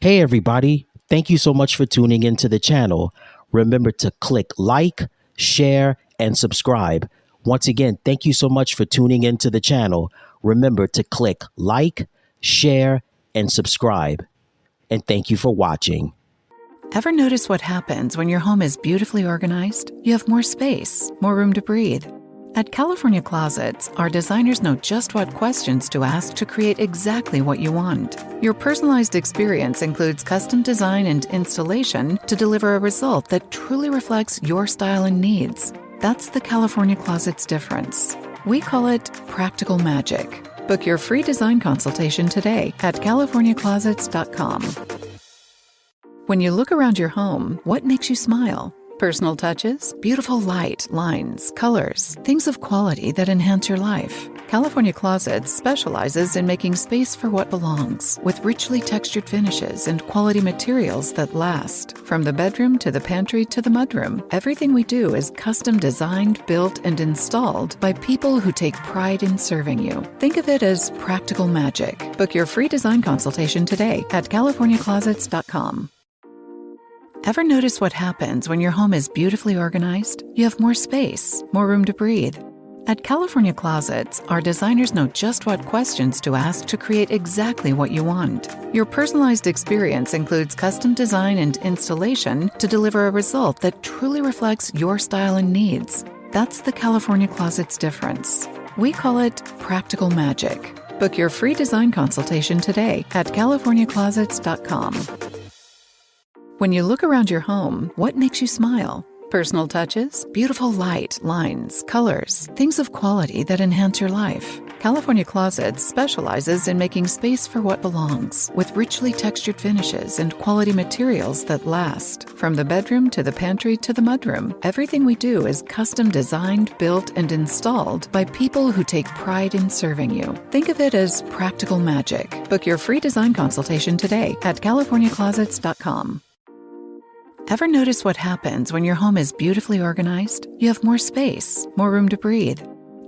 Hey, everybody. Thank you so much for tuning into the channel. Remember to click like, share, and subscribe. Once again, thank you so much for tuning into the channel. Remember to click like, share, and subscribe. And thank you for watching. Ever notice what happens when your home is beautifully organized? You have more space, more room to breathe. At California Closets, our designers know just what questions to ask to create exactly what you want. Your personalized experience includes custom design and installation to deliver a result that truly reflects your style and needs. That's the California Closets difference. We call it practical magic. Book your free design consultation today at CaliforniaClosets.com. When you look around your home, what makes you smile? Personal touches, beautiful light, lines, colors, things of quality that enhance your life. California Closets specializes in making space for what belongs, with richly textured finishes and quality materials that last. From the bedroom to the pantry to the mudroom, everything we do is custom designed, built, and installed by people who take pride in serving you. Think of it as practical magic. Book your free design consultation today at CaliforniaClosets.com. Ever notice what happens when your home is beautifully organized? You have more space, more room to breathe. At California Closets, our designers know just what questions to ask to create exactly what you want. Your personalized experience includes custom design and installation to deliver a result that truly reflects your style and needs. That's the California Closets difference. We call it practical magic. Book your free design consultation today at CaliforniaClosets.com. When you look around your home, what makes you smile? Personal touches, beautiful light, lines, colors, things of quality that enhance your life. California Closets specializes in making space for what belongs, with richly textured finishes and quality materials that last. From the bedroom to the pantry to the mudroom, everything we do is custom designed, built, and installed by people who take pride in serving you. Think of it as practical magic. Book your free design consultation today at CaliforniaClosets.com. Ever notice what happens when your home is beautifully organized? You have more space, more room to breathe.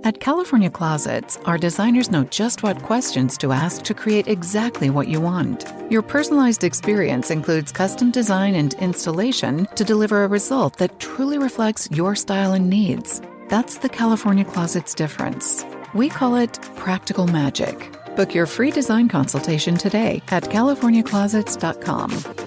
At California Closets, our designers know just what questions to ask to create exactly what you want. Your personalized experience includes custom design and installation to deliver a result that truly reflects your style and needs. That's the California Closets difference. We call it practical magic. Book your free design consultation today at CaliforniaClosets.com.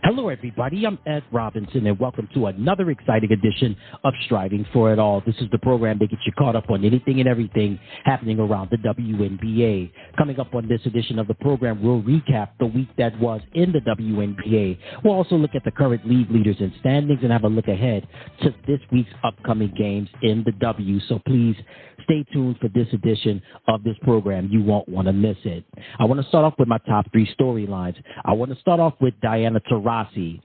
Hello, everybody. I'm Ed Robinson, and welcome to another exciting edition of Striving for It All. This is the program that gets you caught up on anything and everything happening around the WNBA. Coming up on this edition of the program, we'll recap the week that was in the WNBA. We'll also look at the current league leaders and standings and have a look ahead to this week's upcoming games in the W. So please stay tuned for this edition of this program. You won't want to miss it. I want to start off with my top three storylines. I want to start off with DianaTaurasi.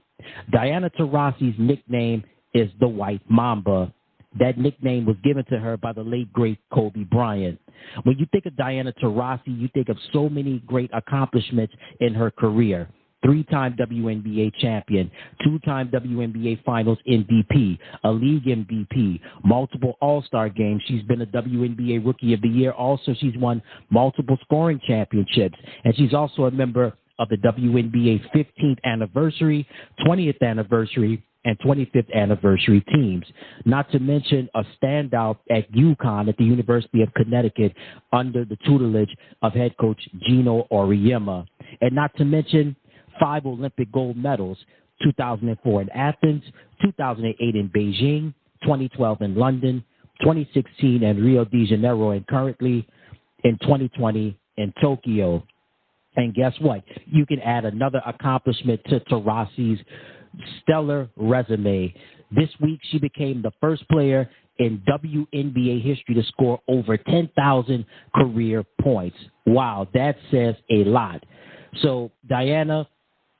DianaTaurasi's nickname is the White Mamba. That nickname was given to her by the late, great Kobe Bryant. When you think of DianaTaurasi, you think of so many great accomplishments in her career. 3-time WNBA champion, 2-time WNBA Finals MVP, a league MVP, multiple All-Star games. She's been a WNBA Rookie of the Year. Also, she's won multiple scoring championships, and she's also a member of the WNBA 15th anniversary, 20th anniversary, and 25th anniversary teams. Not to mention a standout at UConn at the University of Connecticut under the tutelage of head coach Gino Auriemma. And not to mention 5 Olympic gold medals, 2004 in Athens, 2008 in Beijing, 2012 in London, 2016 in Rio de Janeiro, and currently in 2020 in Tokyo. And guess what? You can add another accomplishment to Taurasi's stellar resume. This week, she became the first player in WNBA history to score over 10,000 career points. Wow, that says a lot. So, Diana,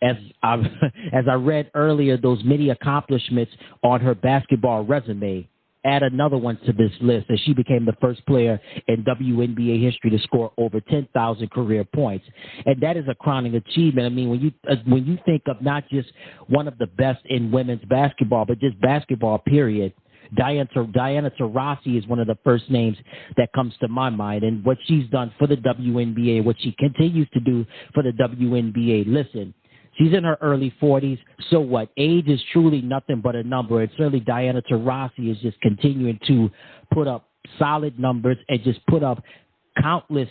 as I read earlier, those many accomplishments on her basketball resume, add another one to this list, as she became the first player in WNBA history to score over 10,000 career points. And that is a crowning achievement. I mean, when you think of not just one of the best in women's basketball, but just basketball, period, DianaTaurasi is one of the first names that comes to my mind. And what she's done for the WNBA, what she continues to do for the WNBA, listen, she's in her early 40s. So what? Age is truly nothing but a number. And certainly DianaTaurasi is just continuing to put up solid numbers and just put up countless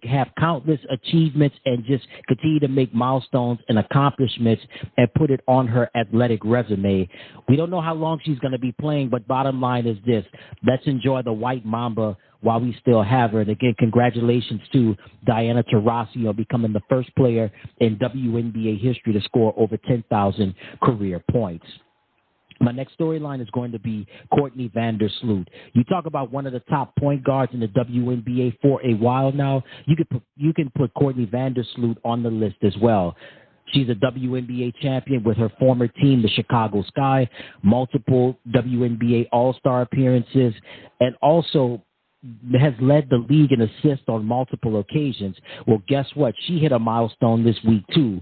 have countless achievements and just continue to make milestones and accomplishments and put it on her athletic resume. We don't know how long she's going to be playing, but bottom line is this: let's enjoy the white mamba while we still have her. And again, congratulations to DianaTaurasi on becoming the first player in WNBA history to score over 10,000 career points. My next storyline is going to be CourtneyVandersloot. You talk about one of the top point guards in the WNBA for a while now. You can put CourtneyVandersloot on the list as well. She's a WNBA champion with her former team, the Chicago Sky, multiple WNBA All-Star appearances, and also has led the league in assists on multiple occasions. Well, guess what? She hit a milestone this week, too.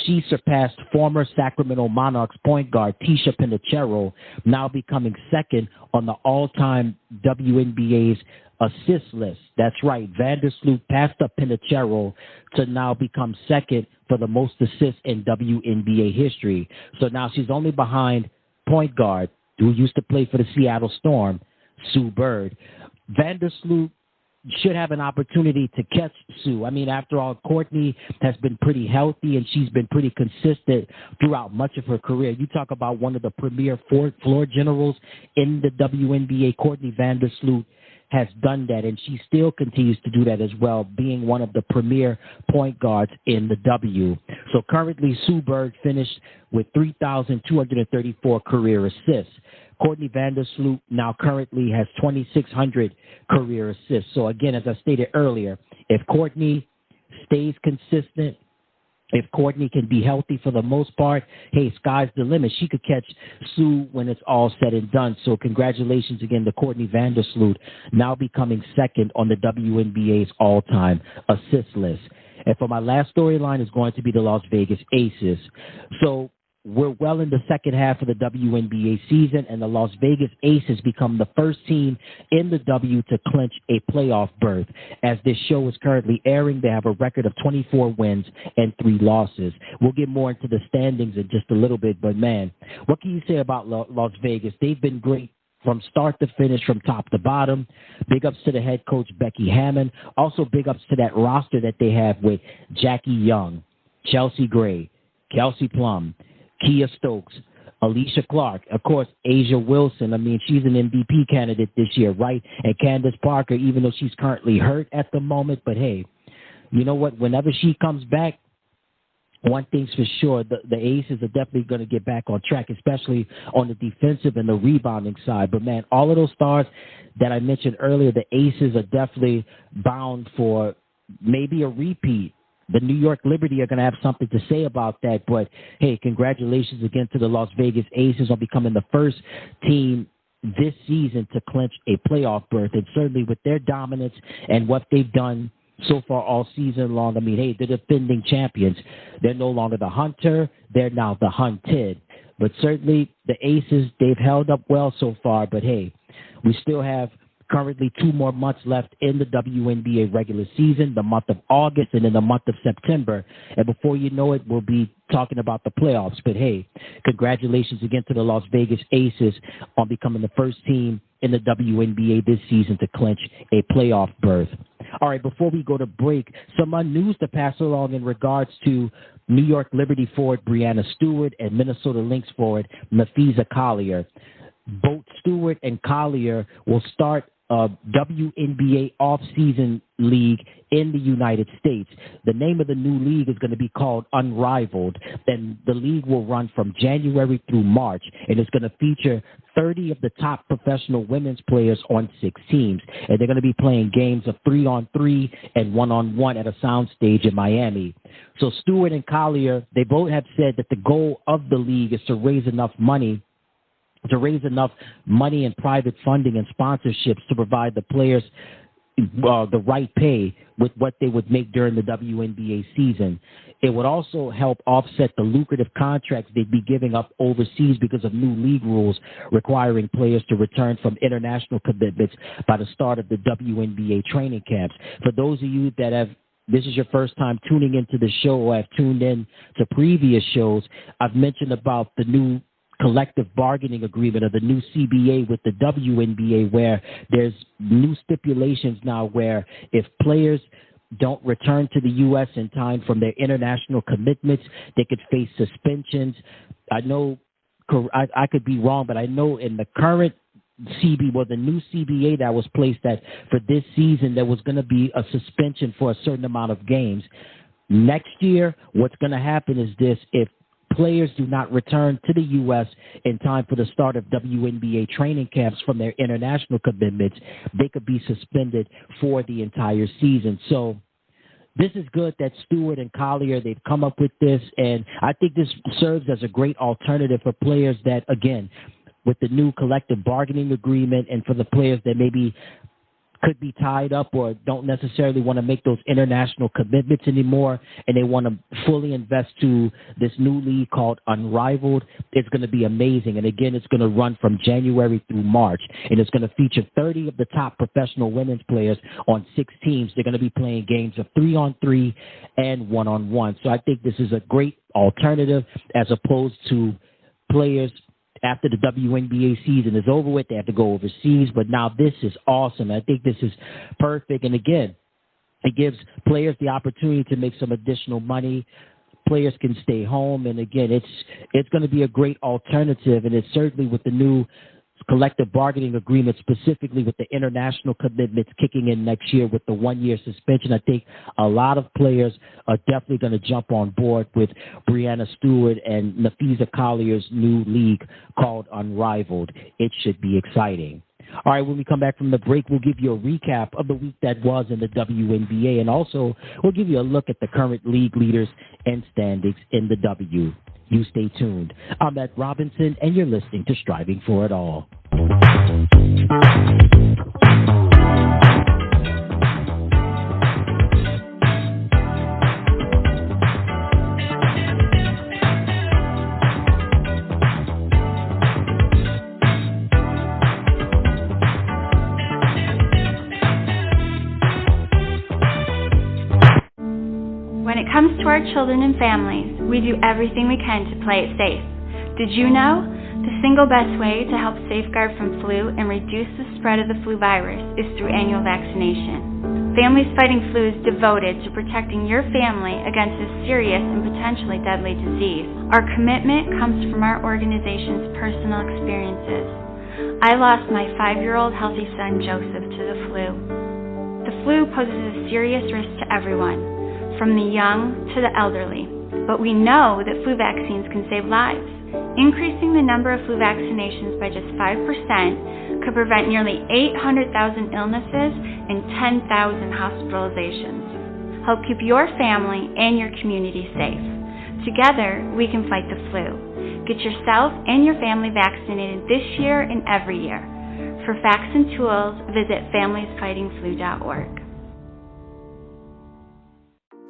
She surpassed former Sacramento Monarchs point guard Tisha Pinachero, now becoming second on the all-time WNBA's assist list. That's right. Vandersloot passed up Pinachero to now become second for the most assists in WNBA history. So now she's only behind point guard, who used to play for the Seattle Storm, Sue Bird. Vandersloot should have an opportunity to catch Sue. I mean, after all, Courtney has been pretty healthy and she's been pretty consistent throughout much of her career. You talk about one of the premier floor generals in the WNBA, CourtneyVandersloot has done that, and she still continues to do that as well, being one of the premier point guards in the W. So currently, Sue Bird finished with 3,234 career assists. CourtneyVandersloot now currently has 2,600 career assists. So again, as I stated earlier, if Courtney stays consistent, if Courtney can be healthy for the most part, hey, sky's the limit. She could catch Sue when it's all said and done. So congratulations again to CourtneyVandersloot, now becoming second on the WNBA's all-time assist list. And for my last storyline is going to be the Las Vegas Aces. So we're well in the second half of the WNBA season, and the Las Vegas Aces become the first team in the W to clinch a playoff berth. As this show is currently airing, they have a record of 24 wins and 3 losses. We'll get more into the standings in just a little bit, but man, what can you say about Las Vegas? They've been great from start to finish, from top to bottom. Big ups to the head coach, Becky Hammond. Also big ups to that roster that they have with Jackie Young, Chelsea Gray, Kelsey Plum, Kia Stokes, Alicia Clark, of course, Asia Wilson. I mean, she's an MVP candidate this year, right? And Candace Parker, even though she's currently hurt at the moment. But, hey, you know what? Whenever she comes back, one thing's for sure, the Aces are definitely going to get back on track, especially on the defensive and the rebounding side. But, man, all of those stars that I mentioned earlier, the Aces are definitely bound for maybe a repeat. The New York Liberty are going to have something to say about that. But, hey, congratulations again to the Las Vegas Aces on becoming the first team this season to clinch a playoff berth. And certainly with their dominance and what they've done so far all season long, I mean, hey, they're defending champions. They're no longer the hunter. They're now the hunted. But certainly the Aces, they've held up well so far. But, hey, we still have currently 2 more months left in the WNBA regular season, the month of August and then the month of September. And before you know it, we'll be talking about the playoffs. But, hey, congratulations again to the Las Vegas Aces on becoming the first team in the WNBA this season to clinch a playoff berth. All right, before we go to break, some news to pass along in regards to New York Liberty forward BreannaStewart and Minnesota Lynx forward NapheesaCollier. Both Stewart and Collier will start a WNBA off-season league in the United States. The name of the new league is going to be called Unrivaled, and the league will run from January through March, and it's going to feature 30 of the top professional women's players on 6 teams, and they're going to be playing games of 3-on-3 and 1-on-1 at a soundstage in Miami. So Stewart and Collier, they both have said that the goal of the league is to raise enough money to raise enough money and private funding and sponsorships to provide the players the right pay with what they would make during the WNBA season. It would also help offset the lucrative contracts they'd be giving up overseas because of new league rules requiring players to return from international commitments by the start of the WNBA training camps. For those of you that this is your first time tuning into the show or have tuned in to previous shows, I've mentioned about the new collective bargaining agreement or the new CBA with the WNBA, where there's new stipulations now where if players don't return to the U.S. in time from their international commitments, they could face suspensions. I know I could be wrong, but I know in the current the new CBA that was placed that for this season, there was going to be a suspension for a certain amount of games. Next year, what's going to happen is this: if players do not return to the U.S. in time for the start of WNBA training camps from their international commitments, they could be suspended for the entire season. So this is good that Stewart and Collier, they've come up with this, and I think this serves as a great alternative for players that, again, with the new collective bargaining agreement, and for the players that maybe could be tied up or don't necessarily want to make those international commitments anymore, and they want to fully invest to this new league called Unrivaled. It's going to be amazing. And again, it's going to run from January through March, and it's going to feature 30 of the top professional women's players on 6 teams. They're going to be playing games of 3-on-3 and 1-on-1. So I think this is a great alternative as opposed to players after the WNBA season is over with, they have to go overseas. But now this is awesome. I think this is perfect. And again, it gives players the opportunity to make some additional money. Players can stay home. And again, it's going to be a great alternative. And it's certainly with the new collective bargaining agreement, specifically with the international commitments kicking in next year with the 1-year suspension. I think a lot of players are definitely going to jump on board with BreannaStewart and NapheesaCollier's new league called Unrivaled. It should be exciting. All right, when we come back from the break, we'll give you a recap of the week that was in the WNBA, and also we'll give you a look at the current league leaders and standings in the W. You stay tuned. I'm Matt Robinson, and you're listening to Striving for It All. When it comes to our children and families, we do everything we can to play it safe. Did you know? The single best way to help safeguard from flu and reduce the spread of the flu virus is through annual vaccination. Families Fighting Flu is devoted to protecting your family against this serious and potentially deadly disease. Our commitment comes from our organization's personal experiences. I lost my 5-year-old healthy son, Joseph, to the flu. The flu poses a serious risk to everyone, from the young to the elderly. But we know that flu vaccines can save lives. Increasing the number of flu vaccinations by just 5% could prevent nearly 800,000 illnesses and 10,000 hospitalizations. Help keep your family and your community safe. Together, we can fight the flu. Get yourself and your family vaccinated this year and every year. For facts and tools, visit familiesfightingflu.org.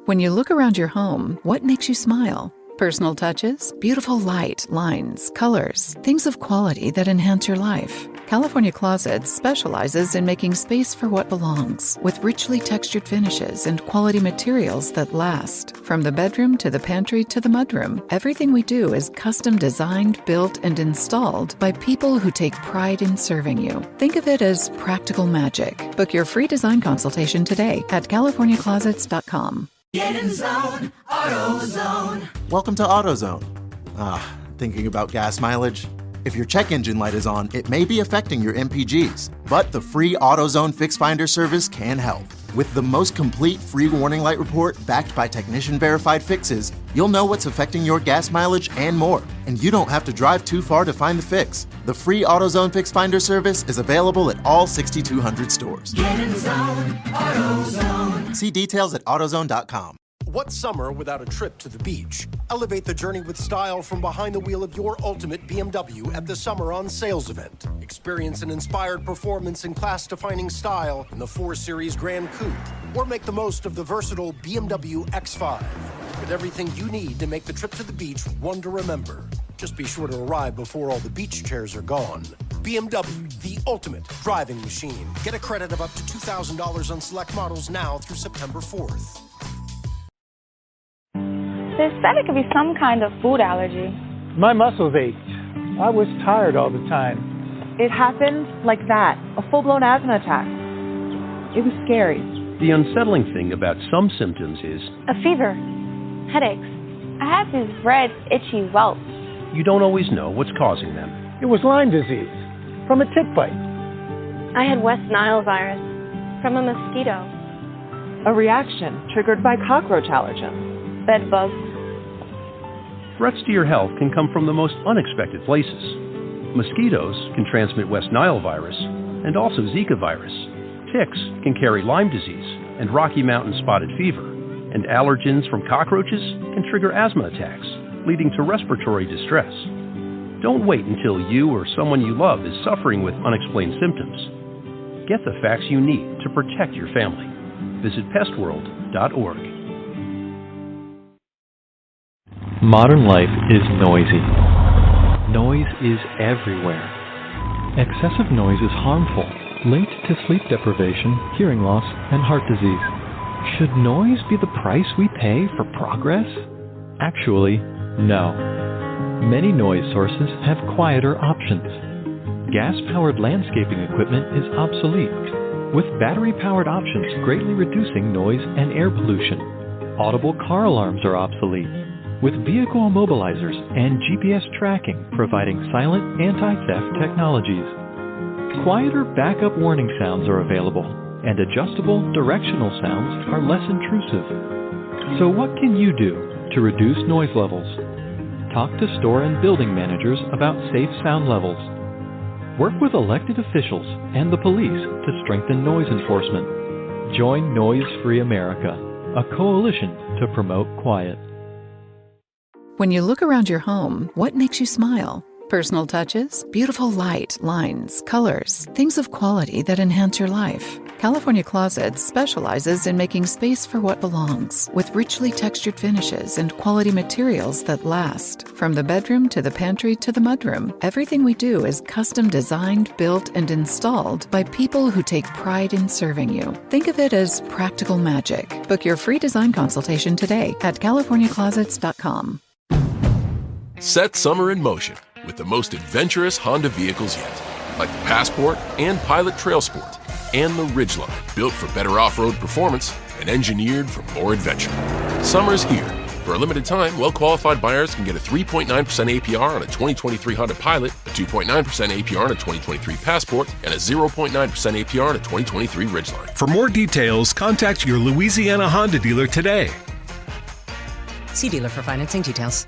When you look around your home, what makes you smile? Personal touches, beautiful light, lines, colors, things of quality that enhance your life. California Closets specializes in making space for what belongs, with richly textured finishes and quality materials that last. From the bedroom to the pantry to the mudroom, everything we do is custom designed, built, and installed by people who take pride in serving you. Think of it as practical magic. Book your free design consultation today at CaliforniaClosets.com. Get in zone, AutoZone. Welcome to AutoZone. Thinking about gas mileage? If your check engine light is on, it may be affecting your MPGs, but the free AutoZone Fix Finder service can help. With the most complete free warning light report backed by technician-verified fixes, you'll know what's affecting your gas mileage and more, and you don't have to drive too far to find the fix. The free AutoZone Fix Finder service is available at all 6,200 stores. Get in zone, AutoZone. See details at AutoZone.com. What's summer without a trip to the beach? Elevate the journey with style from behind the wheel of your ultimate BMW at the Summer on Sales event. Experience an inspired performance and class-defining style in the 4 Series Grand Coupe. Or make the most of the versatile BMW X5. With everything you need to make the trip to the beach one to remember. Just be sure to arrive before all the beach chairs are gone. BMW, the ultimate driving machine. Get a credit of up to $2,000 on select models now through September 4th. They said it could be some kind of food allergy. My muscles ached. I was tired all the time. It happened like that, a full-blown asthma attack. It was scary. The unsettling thing about some symptoms is a fever, headaches. I have these red, itchy welts. You don't always know what's causing them. It was Lyme disease from a tick bite. I had West Nile virus from a mosquito. A reaction triggered by cockroach allergens. Bed bugs. Threats to your health can come from the most unexpected places. Mosquitoes can transmit West Nile virus and also Zika virus. Ticks can carry Lyme disease and Rocky Mountain spotted fever. And allergens from cockroaches can trigger asthma attacks, leading to respiratory distress. Don't wait until you or someone you love is suffering with unexplained symptoms. Get the facts you need to protect your family. Visit pestworld.org. Modern life is noisy. Noise is everywhere. Excessive noise is harmful, linked to sleep deprivation, hearing loss, and heart disease. Should noise be the price we pay for progress? Actually, no. Many noise sources have quieter options. Gas-powered landscaping equipment is obsolete, with battery-powered options greatly reducing noise and air pollution. Audible car alarms are obsolete, with vehicle immobilizers and GPS tracking providing silent anti-theft technologies. Quieter backup warning sounds are available, and adjustable directional sounds are less intrusive. So what can you do to reduce noise levels? Talk to store and building managers about safe sound levels. Work with elected officials and the police to strengthen noise enforcement. Join Noise Free America, a coalition to promote quiet. When you look around your home, what makes you smile? Personal touches, beautiful light, lines, colors, things of quality that enhance your life. California Closets specializes in making space for what belongs, with richly textured finishes and quality materials that last. From the bedroom to the pantry to the mudroom, everything we do is custom designed, built, and installed by people who take pride in serving you. Think of it as practical magic. Book your free design consultation today at CaliforniaClosets.com. Set summer in motion with the most adventurous Honda vehicles yet, like the Passport and Pilot Trail Sport, and the Ridgeline, built for better off-road performance and engineered for more adventure. Summer's here. For a limited time, well-qualified buyers can get a 3.9% APR on a 2023 Honda Pilot, a 2.9% APR on a 2023 Passport, and a 0.9% APR on a 2023 Ridgeline. For more details, contact your Louisiana Honda dealer today. See dealer for financing details.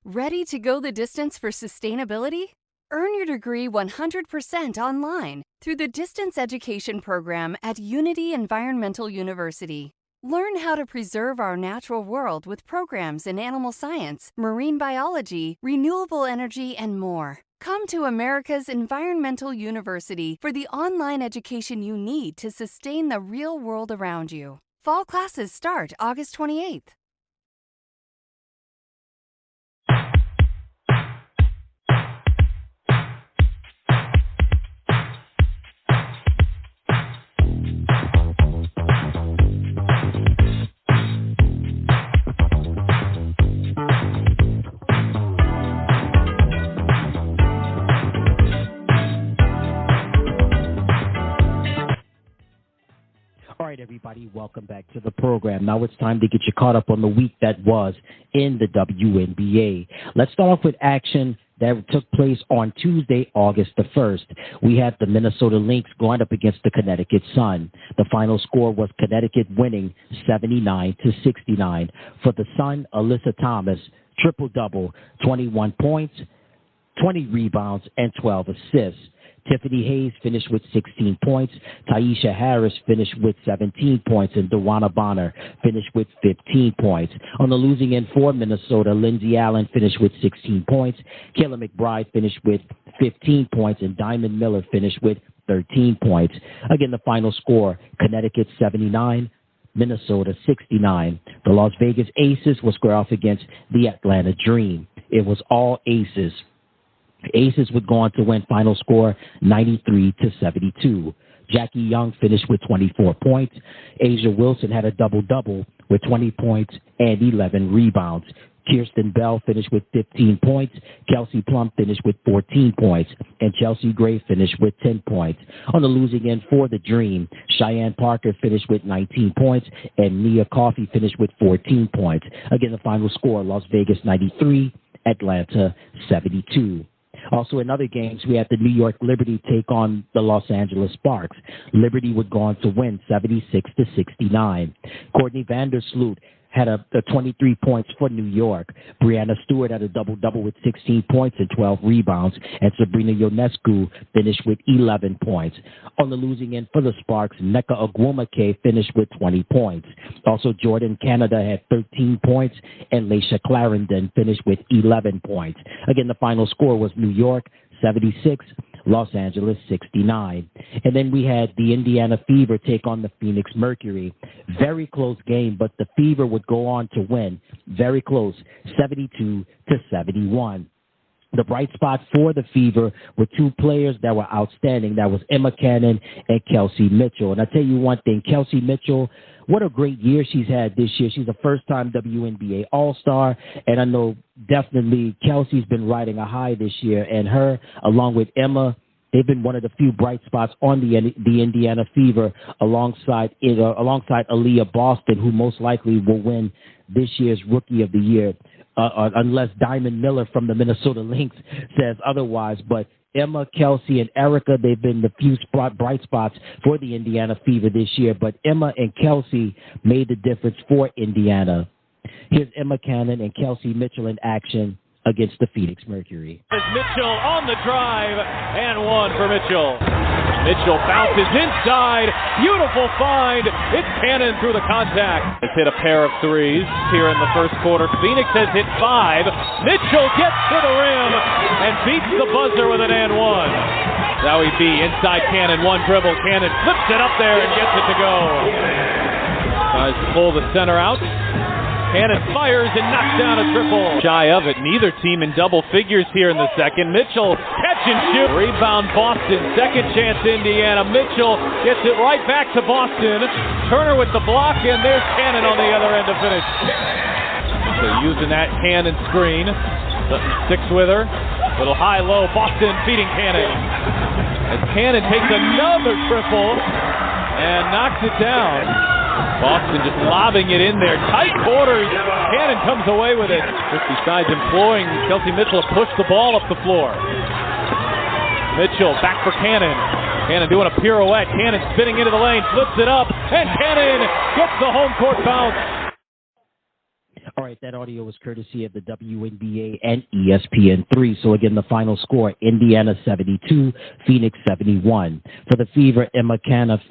Ready to go the distance for sustainability? Earn your degree 100% online through the Distance Education Program at Unity Environmental University. Learn how to preserve our natural world with programs in animal science, marine biology, renewable energy, and more. Come to America's Environmental University for the online education you need to sustain the real world around you. Fall classes start August 28th. All right, everybody, welcome back to the program. Now it's time to get you caught up on the week that was in the WNBA. Let's start off with action that took place on Tuesday, August the 1st. We had the Minnesota Lynx going up against the Connecticut Sun. The final score was Connecticut winning 79-69. For the Sun, Alyssa Thomas, triple-double, 21 points, 20 rebounds, and 12 assists. Tiffany Hayes finished with 16 points. Taisha Harris finished with 17 points. And Dewana Bonner finished with 15 points. On the losing end for Minnesota, Lindsey Allen finished with 16 points. Kayla McBride finished with 15 points. And Diamond Miller finished with 13 points. Again, the final score, Connecticut 79, Minnesota 69. The Las Vegas Aces will square off against the Atlanta Dream. It was all aces. Aces would go on to win final score 93-72. Jackie Young finished with 24 points. Asia Wilson had a double-double with 20 points and 11 rebounds. Kirsten Bell finished with 15 points. Kelsey Plum finished with 14 points. And Chelsea Gray finished with 10 points. On the losing end for the Dream, Cheyenne Parker finished with 19 points. And Nia Coffey finished with 14 points. Again, the final score, Las Vegas 93, Atlanta 72. Also, in other games, we had the New York Liberty take on the Los Angeles Sparks. Liberty would go on to win 76-69. CourtneyVandersloot had a 23 points for New York. BreannaStewart had a double-double with 16 points and 12 rebounds. And Sabrina Ionescu finished with 11 points. On the losing end for the Sparks, Nneka Ogwumike finished with 20 points. Also, Jordan Canada had 13 points, and Laisha Clarendon finished with 11 points. Again, the final score was New York 76, Los Angeles 69. And then we had the Indiana Fever take on the Phoenix Mercury. Very close game, but the Fever would go on to win. Very close, 72-71. The bright spot for the Fever were two players that were outstanding. That was Emma Cannon and Kelsey Mitchell. And I tell you one thing, Kelsey Mitchell, what a great year she's had this year. She's a first-time WNBA All-Star, and I know definitely Kelsey's been riding a high this year. And her, along with Emma, they've been one of the few bright spots on the Indiana Fever alongside Aaliyah Boston, who most likely will win this year's Rookie of the Year, unless Diamond Miller from the Minnesota Lynx says otherwise. But Emma, Kelsey, and Erica, they've been the few bright spots for the Indiana Fever this year. But Emma and Kelsey made the difference for Indiana. Here's Emma Cannon and Kelsey Mitchell in action against the Phoenix Mercury. Mitchell on the drive, and one for Mitchell. Mitchell bounces inside. Beautiful find. It's Cannon through the contact. Has hit a pair of threes here in the first quarter. Phoenix has hit 5. Mitchell gets to the rim and beats the buzzer with an and one. Now he be inside Cannon. One dribble. Cannon flips it up there and gets it to go. Tries to pull the center out. Cannon fires and knocks down a triple. Shy of it. Neither team in double figures here in the second. Mitchell catch and shoot. Rebound Boston. Second chance Indiana. Mitchell gets it right back to Boston. Turner with the block, and there's Cannon on the other end to finish. So using that Cannon screen. Sticks with her. Little high-low. Boston feeding Cannon. As Cannon takes another triple and knocks it down. Boston just lobbing it in there. Tight quarters. Cannon comes away with it. Just besides imploring Kelsey Mitchell to push the ball up the floor. Mitchell back for Cannon. Cannon doing a pirouette. Cannon spinning into the lane. Flips it up. And Cannon gets the home court bounce. All right, that audio was courtesy of the WNBA and ESPN3. So again, the final score, Indiana 72, Phoenix 71. For the Fever, Emma Cannon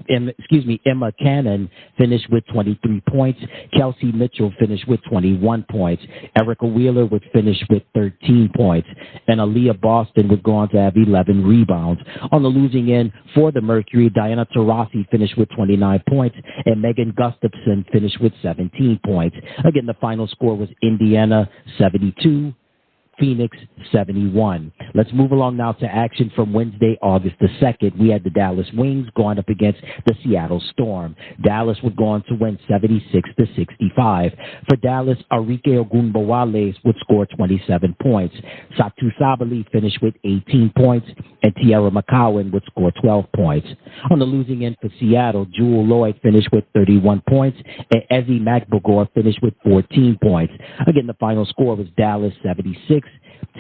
finished with 23 points. Kelsey Mitchell finished with 21 points. Erica Wheeler would finish with 13 points. And Aaliyah Boston would go on to have 11 rebounds. On the losing end for the Mercury, DianaTaurasi finished with 29 points. And Megan Gustafson finished with 17 points. Again, the final score was Indiana 72, Phoenix 71. Let's move along now to action from Wednesday, August the 2nd. We had the Dallas Wings going up against the Seattle Storm. Dallas would go on to win 76-65. For Dallas, Arike Ogunbowale would score 27 points. Satu Sabali finished with 18 points, and Tiara McCowan would score 12 points. On the losing end for Seattle, Jewel Lloyd finished with 31 points, and Ezzy Magbogor finished with 14 points. Again, the final score was Dallas 76,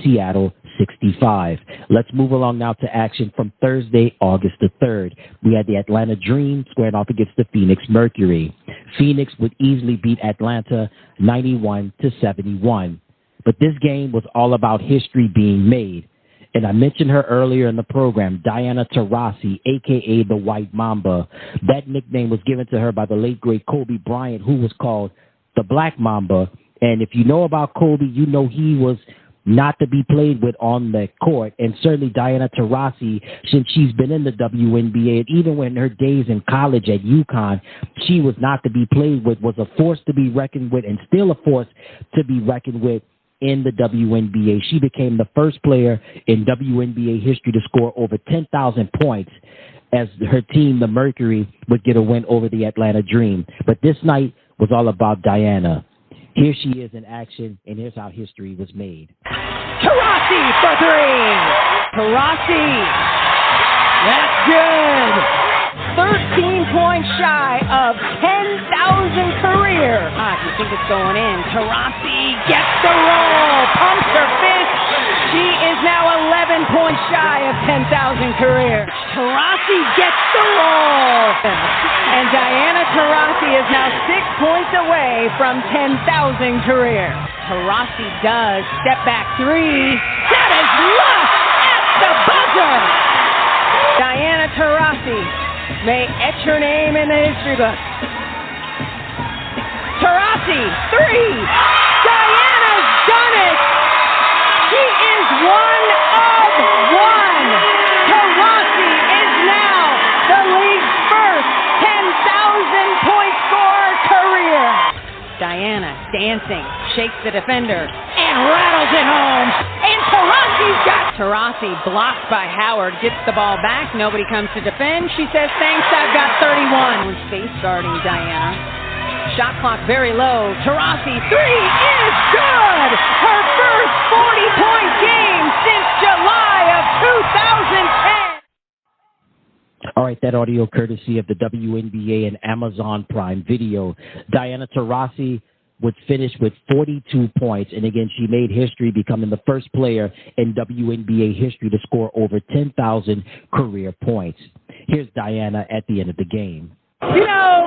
Seattle 65. Let's move along now to action from Thursday, August the 3rd. We had the Atlanta Dream squaring off against the Phoenix Mercury. Phoenix would easily beat Atlanta 91-71. But this game was all about history being made. And I mentioned her earlier in the program, DianaTaurasi, a.k.a. the White Mamba. That nickname was given to her by the late, great Kobe Bryant, who was called the Black Mamba. And if you know about Kobe, you know he was not to be played with on the court. And certainly DianaTaurasi, since she's been in the WNBA, and even when her days in college at UConn, she was not to be played with, was a force to be reckoned with, and still a force to be reckoned with in the WNBA. She became the first player in WNBA history to score over 10,000 points as her team, the Mercury, would get a win over the Atlanta Dream. But this night was all about Diana. Here she is in action, and here's how history was made. Taurasi for three. Taurasi. That's good. 13 points shy of 10,000 career. You think it's going in. Taurasi gets the roll. Pumps her fist. She is now 11 points shy of 10,000 career. Taurasi gets the roll. And DianaTaurasi is now 6 points away from 10,000 career. Taurasi does step back three. That is lush at the buzzer. DianaTaurasi may etch her name in the history book. Taurasi, three. Diana's done it. She is one of one. Taurasi is now the league's first 10,000-point scorer career. Diana dancing, shakes the defender, and rattles it home. And Taurasi's got Taurasi blocked by Howard, gets the ball back. Nobody comes to defend. She says, thanks, I've got 31. Space starting Diana. Shot clock very low. Taurasi, three is good. Her first 40-point game since July of 2010. All right, that audio courtesy of the WNBA and Amazon Prime Video. DianaTaurasi would finish with 42 points, and again, she made history, becoming the first player in WNBA history to score over 10,000 career points. Here's Diana at the end of the game. You know,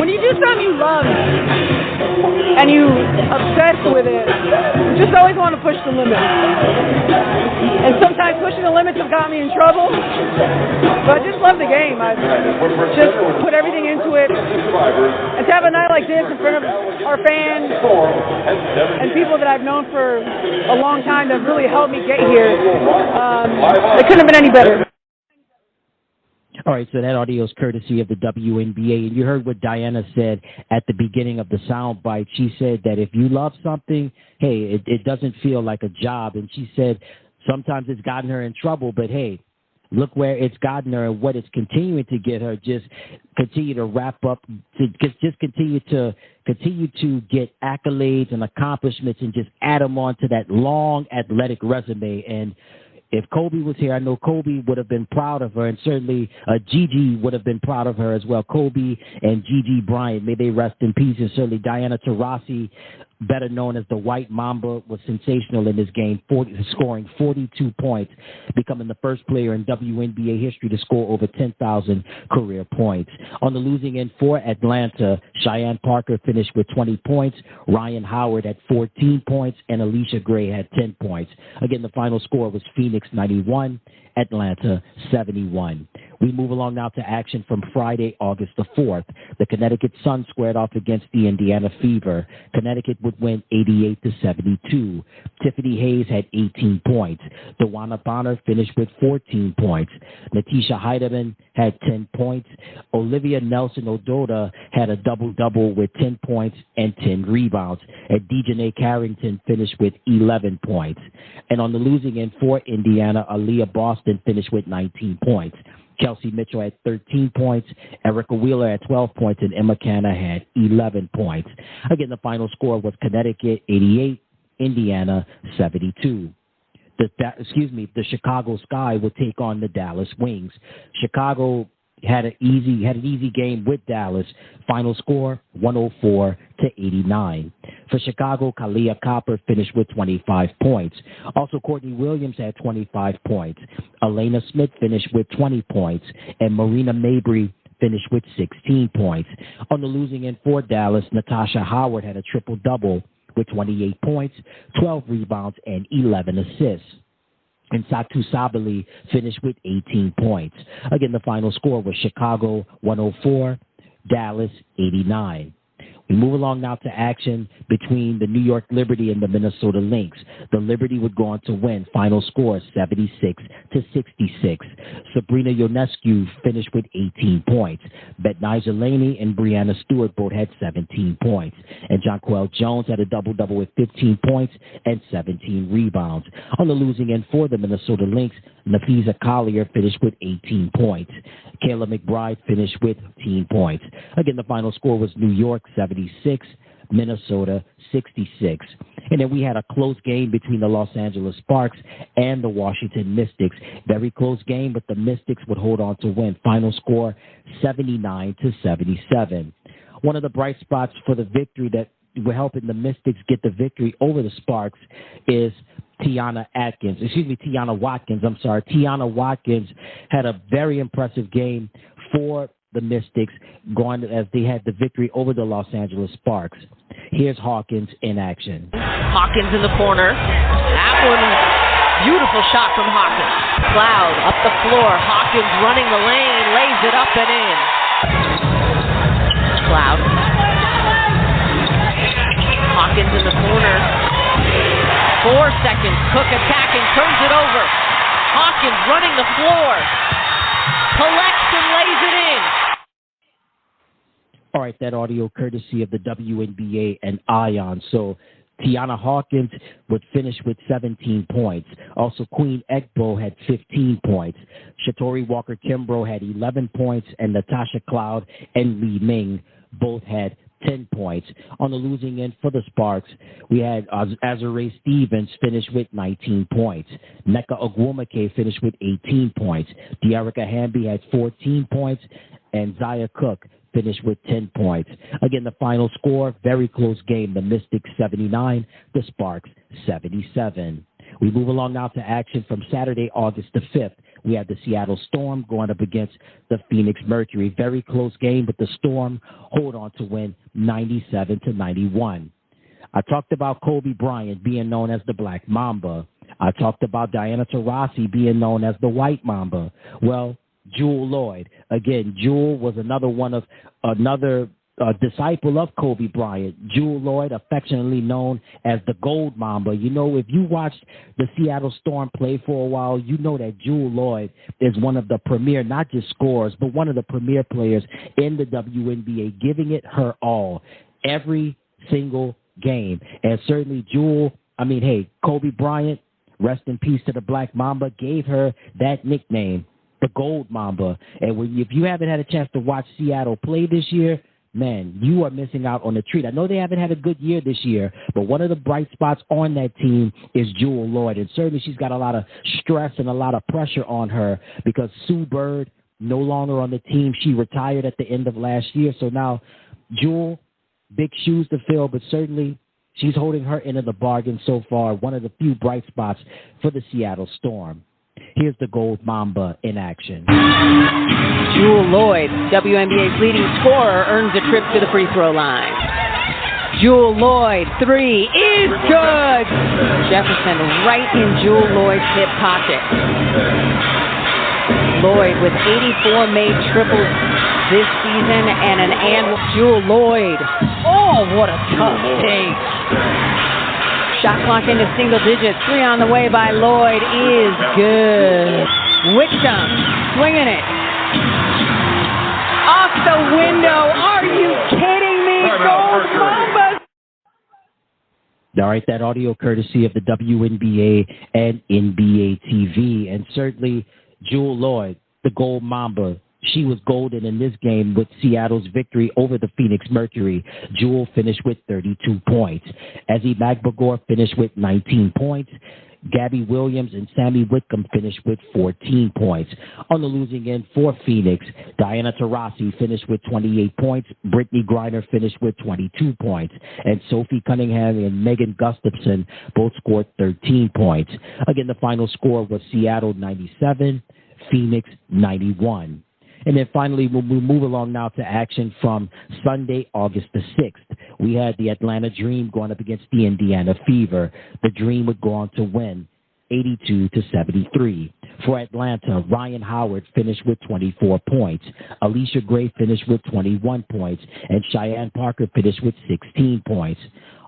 when you do something you love and you obsess with it, you just always want to push the limits. And sometimes pushing the limits have got me in trouble, but I just love the game. I just put everything into it. And to have a night like this in front of our fans and people that I've known for a long time that have really helped me get here, it couldn't have been any better. All right, so that audio is courtesy of the WNBA. And you heard what Diana said at the beginning of the soundbite. She said that if you love something, hey, it doesn't feel like a job. And she said sometimes it's gotten her in trouble, but hey, look where it's gotten her and what it's continuing to get her. Just continue to wrap up, just continue to get accolades and accomplishments and just add them on to that long athletic resume. And if Kobe was here, I know Kobe would have been proud of her, and certainly Gigi would have been proud of her as well. Kobe and Gigi Bryant, may they rest in peace. And certainly DianaTaurasi, better known as the White Mamba, was sensational in this game, scoring 42 points, becoming the first player in WNBA history to score over 10,000 career points. On the losing end for Atlanta, Cheyenne Parker finished with 20 points, Ryan Howard had 14 points, and Alicia Gray had 10 points. Again, the final score was Phoenix 91, Atlanta 71. We move along now to action from Friday, August the 4th. The Connecticut Sun squared off against the Indiana Fever. Connecticut would win 88-72. Tiffany Hayes had 18 points. DeWanna Bonner finished with 14 points. Natisha Heidemann had 10 points. Olivia Nelson-Ododa had a double-double with 10 points and 10 rebounds. And Dejanay Carrington finished with 11 points. And on the losing end for Indiana, Aaliyah Boston finished with 19 points. Kelsey Mitchell had 13 points, Erica Wheeler had 12 points, and Emma Canna had 11 points. Again, the final score was Connecticut 88, Indiana 72. The Chicago Sky will take on the Dallas Wings. Chicago had an easy game with Dallas. Final score 104-89. For Chicago, Kalia Copper finished with 25 points. Also, Courtney Williams had 25 points. Elena Smith finished with 20 points, and Marina Mabry finished with 16 points. On the losing end for Dallas, Natasha Howard had a triple-double with 28 points, 12 rebounds, and 11 assists. and Satu Sabali finished with 18 points. Again, the final score was Chicago 104, Dallas 89. We move along now to action between the New York Liberty and the Minnesota Lynx. The Liberty would go on to win. Final score 76-66. Sabrina Ionescu finished with 18 points. Betnijah Laney and BreannaStewart both had 17 points. And Jonquel Jones had a double-double with 15 points and 17 rebounds. On the losing end for the Minnesota Lynx, NapheesaCollier finished with 18 points. Kayla McBride finished with 18 points. Again, the final score was New York 76, Minnesota 66. And then we had a close game between the Los Angeles Sparks and the Washington Mystics. Very close game, but the Mystics would hold on to win. Final score 79-77. One of the bright spots for the victory that were helping the Mystics get the victory over the Sparks is Tiana Watkins. Tiana Watkins had a very impressive game for the Mystics, going as they had the victory over the Los Angeles Sparks. Here's Hawkins in action. Hawkins in the corner. That one, beautiful shot from Hawkins. Cloud up the floor. Hawkins running the lane, lays it up and in. Cloud. Hawkins in the corner. 4 seconds. Cook attacking, turns it over. Hawkins running the floor. Collects and lays it in. All right, that audio courtesy of the WNBA and ION. So Tiana Hawkins would finish with 17 points. Also, Queen Egbo had 15 points. Shatori Walker-Kimbrough had 11 points, and Natasha Cloud and Li Ming both had 10 points. On the losing end for the Sparks, we had Azurá Stevens finish with 19 points. Nneka Ogwumike finished with 18 points. Dearica Hamby had 14 points, and Zaya Cook finished with 10 points. Again, the final score, very close game. The Mystics 79, the Sparks 77. We move along now to action from Saturday, August the 5th. We had the Seattle Storm going up against the Phoenix Mercury. Very close game, but the Storm hold on to win 97-91. I talked about Kobe Bryant being known as the Black Mamba. I talked about DianaTaurasi being known as the White Mamba. Well, Jewel Lloyd. Again, Jewel was another disciple of Kobe Bryant. Jewel Lloyd, affectionately known as the Gold Mamba. You know, if you watched the Seattle Storm play for a while, you know that Jewel Lloyd is one of the premier, not just scorers, but one of the premier players in the WNBA, giving it her all every single game. And certainly Kobe Bryant, rest in peace to the Black Mamba, gave her that nickname, the Gold Mamba. And if you haven't had a chance to watch Seattle play this year, man, you are missing out on a treat. I know they haven't had a good year this year, but one of the bright spots on that team is Jewel Lloyd. And certainly she's got a lot of stress and a lot of pressure on her because Sue Bird no longer on the team. She retired at the end of last year. So now Jewel, big shoes to fill, but certainly she's holding her end of the bargain so far. One of the few bright spots for the Seattle Storm. Here's the Gold Mamba in action. Jewel Lloyd, WNBA's leading scorer, earns a trip to the free throw line. Jewel Lloyd, 3 is good. Jefferson right in Jewel Lloyd's hip pocket. Lloyd with 84 made triples this season and an Jewel Lloyd. Oh, what a tough take. Shot clock into single digits. 3 on the way by Lloyd is good. Wickham swinging it. Off the window. Are you kidding me? Gold Mamba. All right, that audio courtesy of the WNBA and NBA TV. And certainly Jewel Lloyd, the Gold Mamba. She was golden in this game with Seattle's victory over the Phoenix Mercury. Jewel finished with 32 points. Ezzy Magbagor finished with 19 points. Gabby Williams and Sammy Whitcomb finished with 14 points. On the losing end for Phoenix, DianaTaurasi finished with 28 points. Brittany Griner finished with 22 points. And Sophie Cunningham and Megan Gustafson both scored 13 points. Again, the final score was Seattle 97, Phoenix 91. And then finally, we'll move along now to action from Sunday, August the 6th. We had the Atlanta Dream going up against the Indiana Fever. The Dream would go on to win 82-73. For Atlanta, Ryan Howard finished with 24 points. Alicia Gray finished with 21 points. And Cheyenne Parker finished with 16 points.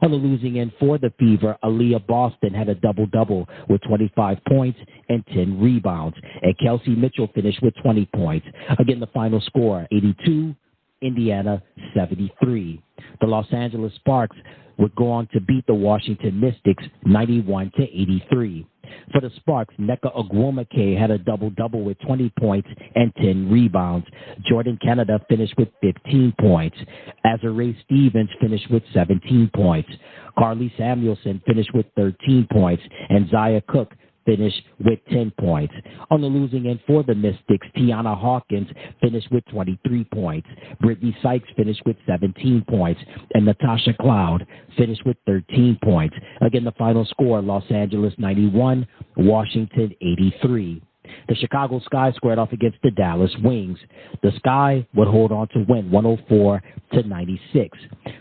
On the losing end for the Fever, Aaliyah Boston had a double-double with 25 points and 10 rebounds. And Kelsey Mitchell finished with 20 points. Again, the final score, 82, Indiana 73. The Los Angeles Sparks would go on to beat the Washington Mystics 91-83. For the Sparks, Nneka Ogwumike had a double-double with 20 points and 10 rebounds. Jordan Canada finished with 15 points. Azurá Stevens finished with 17 points. Carly Samuelson finished with 13 points. And Zaya Cook finished with 10 points. On the losing end for the Mystics, Tiana Hawkins finished with 23 points. Brittany Sykes finished with 17 points. And Natasha Cloud finished with 13 points. Again, the final score, Los Angeles 91, Washington 83. The Chicago Sky squared off against the Dallas Wings. The Sky would hold on to win 104-96.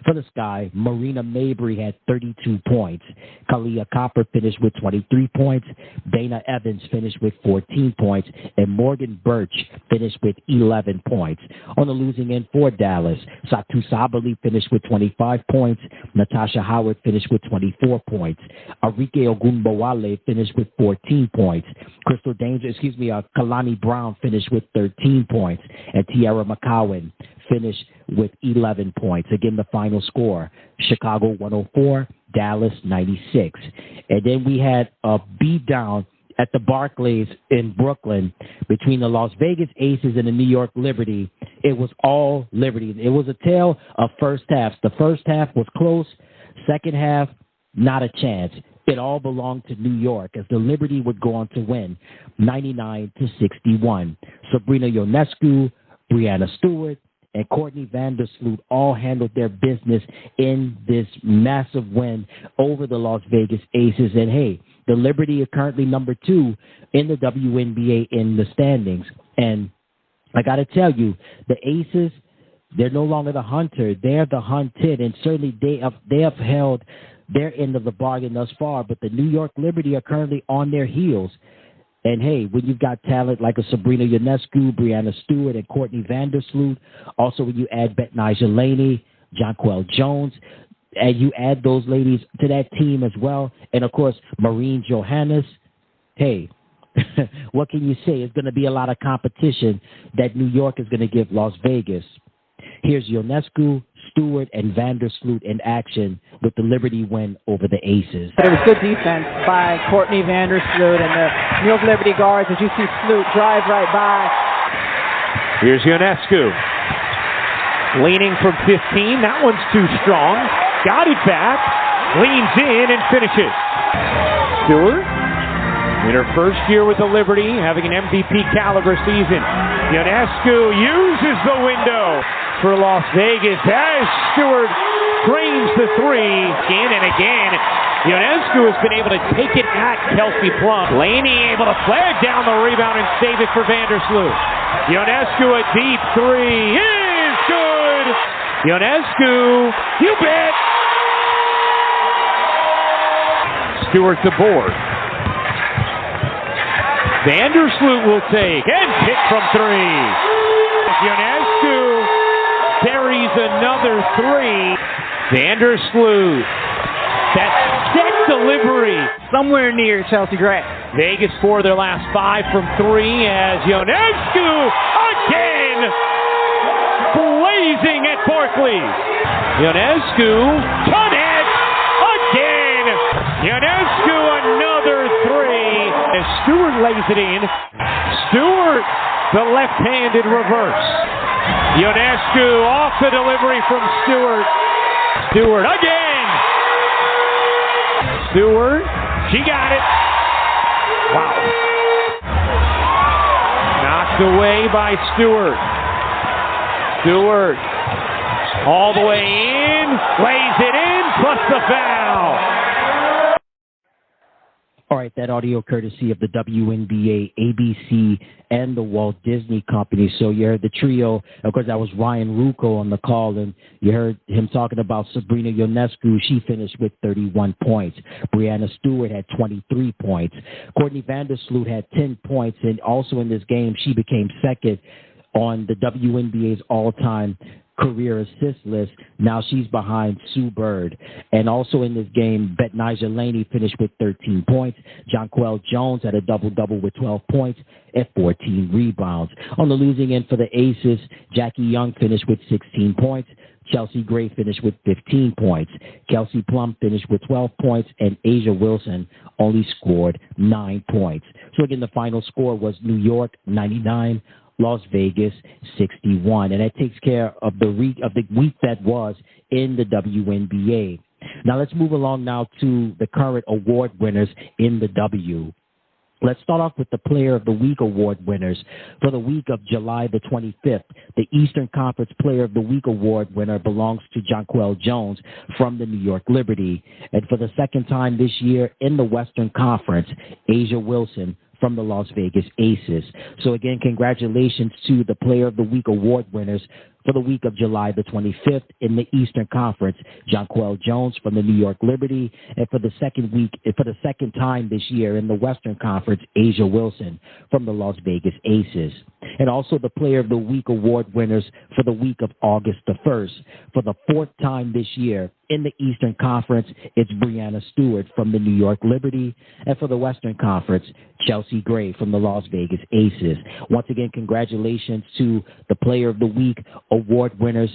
For the Sky, Marina Mabry had 32 points. Kalia Copper finished with 23 points. Dana Evans finished with 14 points. And Morgan Birch finished with 11 points. On the losing end for Dallas, Satu Sabali finished with 25 points. Natasha Howard finished with 24 points. Arike Ogunbowale finished with 14 points. Kalani Brown finished with 13 points, and Tiara McCowan finished with 11 points. Again, the final score, Chicago 104, Dallas 96. And then we had a beatdown at the Barclays in Brooklyn between the Las Vegas Aces and the New York Liberty. It was all Liberty. It was a tale of first halves. The first half was close. Second half, not a chance. It all belonged to New York as the Liberty would go on to win 99-61. Sabrina Ionescu, BreannaStewart, and CourtneyVandersloot all handled their business in this massive win over the Las Vegas Aces. And hey, the Liberty are currently number 2 in the WNBA in the standings. And I got to tell you, the Aces, they're no longer the hunter. They're the hunted, and certainly they have held their end of the bargain thus far, but the New York Liberty are currently on their heels. And hey, when you've got talent like a Sabrina Ionescu, BreannaStewart, and CourtneyVandersloot, also when you add Betnijah Laney, Jonquel Jones, and you add those ladies to that team as well, and of course, Maureen Johannes, hey, what can you say? It's going to be a lot of competition that New York is going to give Las Vegas. Here's Ionescu, Stewart, and Vandersloot in action with the Liberty win over the Aces. But it was good defense by CourtneyVandersloot and the New York Liberty guards as you see Sloot drive right by. Here's Ionescu. Leaning from 15. That one's too strong. Got it back. Leans in and finishes. Stewart, in her first year with the Liberty, having an MVP caliber season. Ionescu uses the window for Las Vegas as Stewart drains the three again and again. Ionescu has been able to take it at Kelsey Plum. Laney able to flag down the rebound and save it for Vandersloot. Ionescu a deep three is good. Ionescu, you bet. Stewart to board. Vandersloot will take and hit from three. Ionescu buries another three. Vandersloot. That set delivery. Somewhere near Chelsea Gray. Vegas for their last 5 from 3 as Ionescu again blazing at Barclays. Ionescu cut it again. Ionescu another 3 as Stewart lays it in. Stewart, the left-handed reverse. Ionescu off the delivery from Stewart. Stewart again. Stewart, she got it. Wow. Knocked away by Stewart. Stewart all the way in, lays it in, plus the foul. All right, that audio courtesy of the WNBA, ABC, and the Walt Disney Company. So you heard the trio. Of course, that was Ryan Ruocco on the call, and you heard him talking about Sabrina Ionescu. She finished with 31 points. BreannaStewart had 23 points. CourtneyVandersloot had 10 points, and also in this game, she became second on the WNBA's all-time career assist list. Now she's behind Sue Bird. And also in this game, Betnijah Laney finished with 13 points. Jonquel Jones had a double-double with 12 points and 14 rebounds. On the losing end for the Aces, Jackie Young finished with 16 points. Chelsea Gray finished with 15 points. Kelsey Plum finished with 12 points, and Asia Wilson only scored 9 points. So again, the final score was New York 99, Las Vegas 61, and that takes care of the week that was in the WNBA. Now let's move along now to the current award winners in the W. Let's start off with the Player of the Week award winners. For the week of July the 25th, the Eastern Conference Player of the Week award winner belongs to Jonquel Jones from the New York Liberty. And for the second time this year in the Western Conference, Asia Wilson from the Las Vegas Aces. So again, congratulations to the Player of the Week award winners for the week of July the 25th in the Eastern Conference, Jonquel Jones from the New York Liberty, and for the second time this year in the Western Conference, Asia Wilson from the Las Vegas Aces. And also the Player of the Week award winners for the week of August the 1st. For the fourth time this year in the Eastern Conference, it's BreannaStewart from the New York Liberty, and for the Western Conference, Chelsea Gray from the Las Vegas Aces. Once again, congratulations to the Player of the Week award winners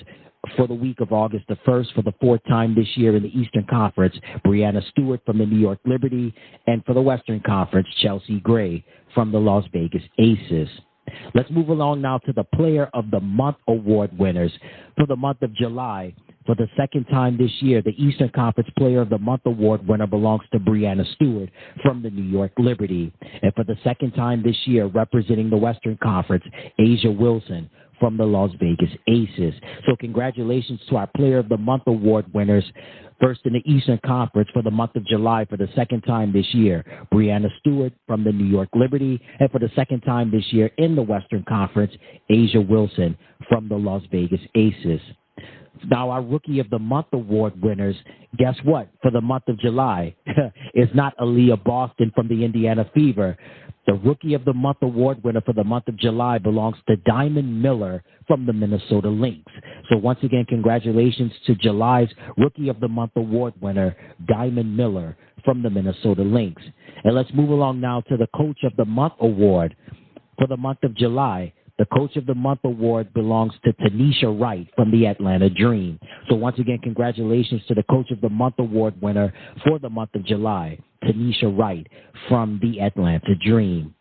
for the week of August the 1st for the fourth time this year in the Eastern Conference, BreannaStewart from the New York Liberty, and for the Western Conference, Chelsea Gray from the Las Vegas Aces. Let's move along now to the Player of the Month award winners. For the month of July, for the second time this year, the Eastern Conference Player of the Month award winner belongs to BreannaStewart from the New York Liberty. And for the second time this year, representing the Western Conference, Asia Wilson from the Las Vegas Aces. So congratulations to our Player of the Month award winners. First in the Eastern Conference for the month of July for the second time this year, BreannaStewart from the New York Liberty, and for the second time this year in the Western Conference, Asia Wilson from the Las Vegas Aces. Now, our Rookie of the Month award winners, guess what? For the month of July, it's not Aaliyah Boston from the Indiana Fever. The Rookie of the Month award winner for the month of July belongs to Diamond Miller from the Minnesota Lynx. So once again, congratulations to July's Rookie of the Month award winner, Diamond Miller from the Minnesota Lynx. And let's move along now to the Coach of the Month award. For the month of July, the Coach of the Month award belongs to Tanisha Wright from the Atlanta Dream. So once again, congratulations to the Coach of the Month award winner for the month of July, Tanisha Wright from the Atlanta Dream.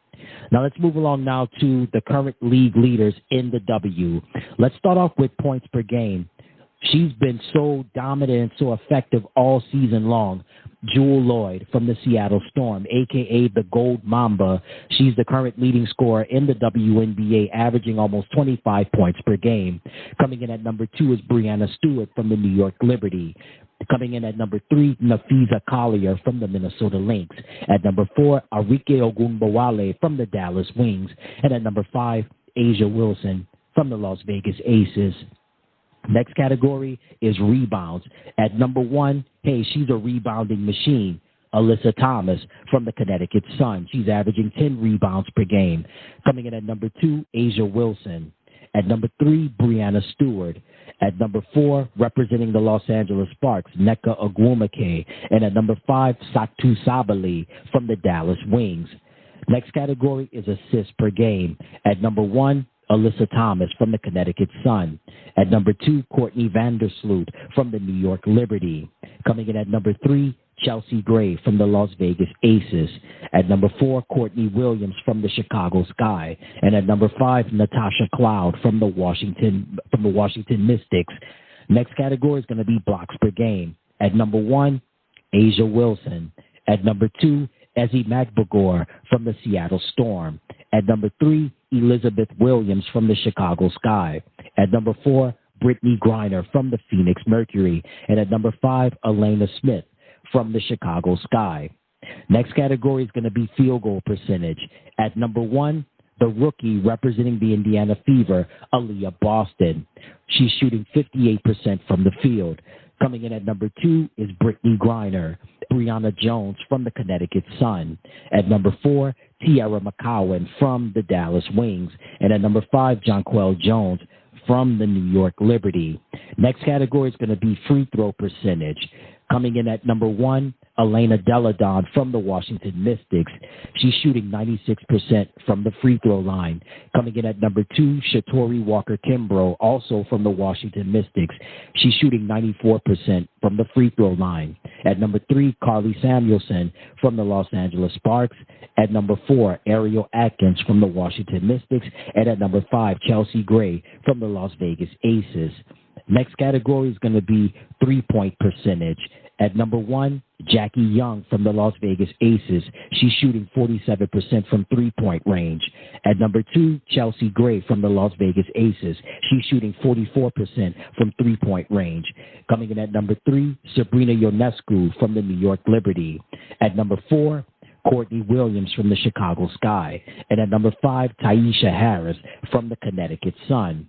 Now let's move along now to the current league leaders in the W. Let's start off with points per game. She's been so dominant and so effective all season long. Jewel Lloyd from the Seattle Storm, a.k.a. the Gold Mamba. She's the current leading scorer in the WNBA, averaging almost 25 points per game. Coming in at number 2 is BreannaStewart from the New York Liberty. Coming in at number 3, NapheesaCollier from the Minnesota Lynx. At number 4, Arike Ogunbowale from the Dallas Wings. And at number 5, Asia Wilson from the Las Vegas Aces. Next category is rebounds. At number 1, hey, she's a rebounding machine. Alyssa Thomas from the Connecticut Sun. She's averaging 10 rebounds per game. Coming in at number 2, Asia Wilson. At number 3, BreannaStewart. At number 4, representing the Los Angeles Sparks, Nneka Ogwumike. And at number 5, Satu Sabali from the Dallas Wings. Next category is assists per game. At number 1, Alyssa Thomas from the Connecticut Sun. At number 2, CourtneyVandersloot from the New York Liberty. Coming in at number 3, Chelsea Gray from the Las Vegas Aces. At number 4, Courtney Williams from the Chicago Sky. And at number 5, Natasha Cloud from the Washington Mystics. Next category is going to be blocks per game. At number 1, Asia Wilson. At number 2, Ezi Magbogor from the Seattle Storm. At number 3, Elizabeth Williams from the Chicago Sky. At number 4, Brittany Griner from the Phoenix Mercury. And at number 5, Elena Smith from the Chicago Sky. Next category is going to be field goal percentage. At number 1, the rookie representing the Indiana Fever, Aaliyah Boston. She's shooting 58% from the field. Coming in at number 2 is Brittany Griner, Brianna Jones from the Connecticut Sun. At number 4, Tierra McCowan from the Dallas Wings. And at number 5, Jonquel Jones from the New York Liberty. Next category is going to be free throw percentage. Coming in at number 1, Elena Deladon from the Washington Mystics. She's shooting 96% from the free throw line. Coming in at number 2, Shatori Walker-Kimbrough, also from the Washington Mystics. She's shooting 94% from the free throw line. At number 3, Carly Samuelson from the Los Angeles Sparks. At number 4, Ariel Atkins from the Washington Mystics. And at number 5, Chelsea Gray from the Las Vegas Aces. Next category is going to be three-point percentage. At number 1, Jackie Young from the Las Vegas Aces. She's shooting 47% from three-point range. At number 2, Chelsea Gray from the Las Vegas Aces. She's shooting 44% from three-point range. Coming in at number 3, Sabrina Ionescu from the New York Liberty. At number 4, Courtney Williams from the Chicago Sky. And at number 5, Taisha Harris from the Connecticut Sun.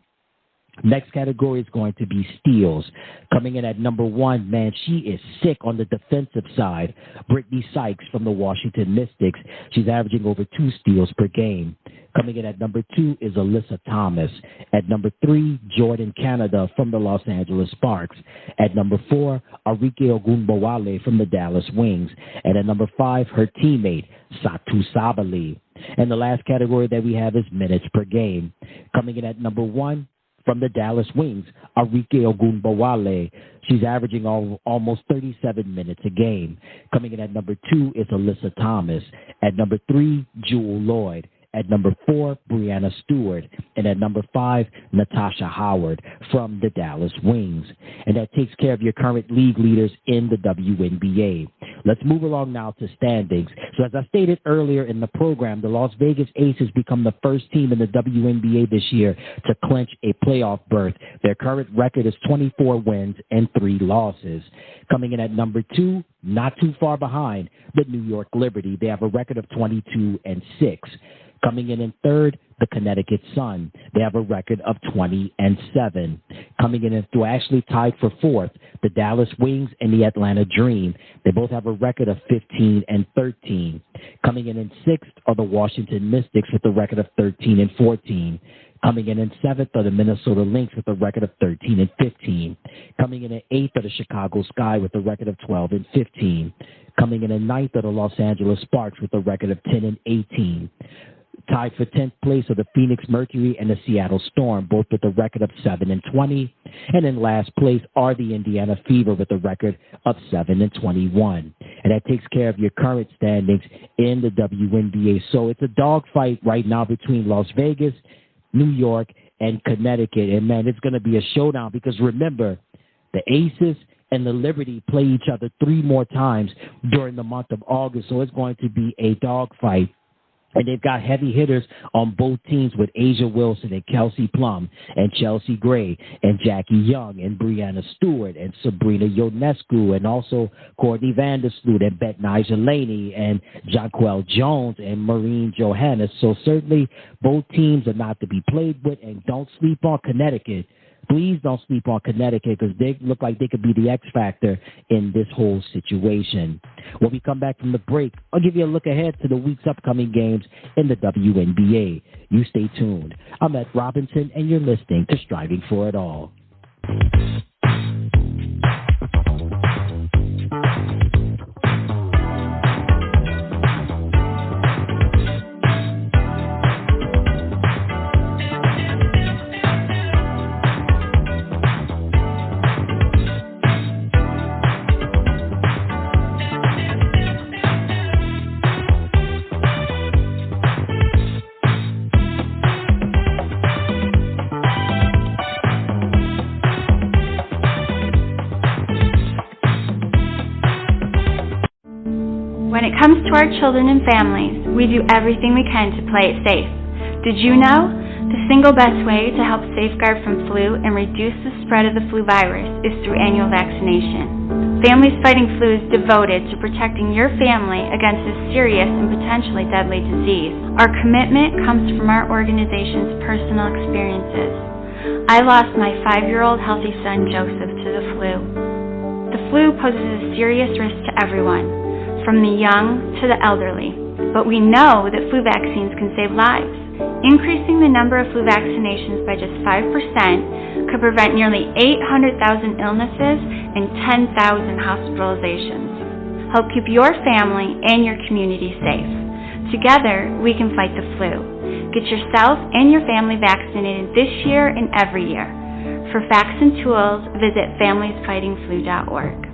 Next category is going to be steals. Coming in at number 1, man, she is sick on the defensive side. Brittany Sykes from the Washington Mystics. She's averaging over 2 steals per game. Coming in at number 2 is Alyssa Thomas. At number 3, Jordan Canada from the Los Angeles Sparks. At number 4, Arike Ogunbowale from the Dallas Wings. And at number 5, her teammate, Satu Sabali. And the last category that we have is minutes per game. Coming in at number 1, from the Dallas Wings, Arike Ogunbowale. She's averaging almost 37 minutes a game. Coming in at number 2 is Alyssa Thomas. At number 3, Jewel Lloyd. At number 4, BreannaStewart. And at number 5, Natasha Howard from the Dallas Wings. And that takes care of your current league leaders in the WNBA. Let's move along now to standings. So as I stated earlier in the program, the Las Vegas Aces become the first team in the WNBA this year to clinch a playoff berth. Their current record is 24 wins and 3 losses. Coming in at number 2, not too far behind, the New York Liberty. They have a record of 22-6. Coming in third, the Connecticut Sun. They have a record of 20-7. Coming in actually tied for fourth, the Dallas Wings and the Atlanta Dream. They both have a record of 15-13. Coming in sixth are the Washington Mystics with a record of 13-14. Coming in seventh are the Minnesota Lynx with a record of 13-15. Coming in eighth are the Chicago Sky with a record of 12-15. Coming in ninth are the Los Angeles Sparks with a record of 10-18. Tied for 10th place are the Phoenix Mercury and the Seattle Storm, both with a record of 7-20. And in last place are the Indiana Fever with a record of 7-21. And that takes care of your current standings in the WNBA. So it's a dogfight right now between Las Vegas, New York, and Connecticut. And, man, it's going to be a showdown because, remember, the Aces and the Liberty play each other 3 more times during the month of August. So it's going to be a dogfight. And they've got heavy hitters on both teams with Asia Wilson and Kelsey Plum and Chelsea Gray and Jackie Young and BreannaStewart and Sabrina Ionescu and also CourtneyVandersloot and Betnijah Laney and Jonquel Jones and Maureen Johannes. So certainly both teams are not to be played with, and don't sleep on Connecticut. Please don't sleep on Connecticut because they look like they could be the X factor in this whole situation. When we come back from the break, I'll give you a look ahead to the week's upcoming games in the WNBA. You stay tuned. I'm Ed Robinson, and you're listening to Striving for It All. When it comes to our children and families, we do everything we can to play it safe. Did you know? The single best way to help safeguard from flu and reduce the spread of the flu virus is through annual vaccination. Families Fighting Flu is devoted to protecting your family against this serious and potentially deadly disease. Our commitment comes from our organization's personal experiences. I lost my 5-year-old healthy son, Joseph, to the flu. The flu poses a serious risk to everyone, from the young to the elderly. But we know that flu vaccines can save lives. Increasing the number of flu vaccinations by just 5% could prevent nearly 800,000 illnesses and 10,000 hospitalizations. Help keep your family and your community safe. Together, we can fight the flu. Get yourself and your family vaccinated this year and every year. For facts and tools, visit familiesfightingflu.org.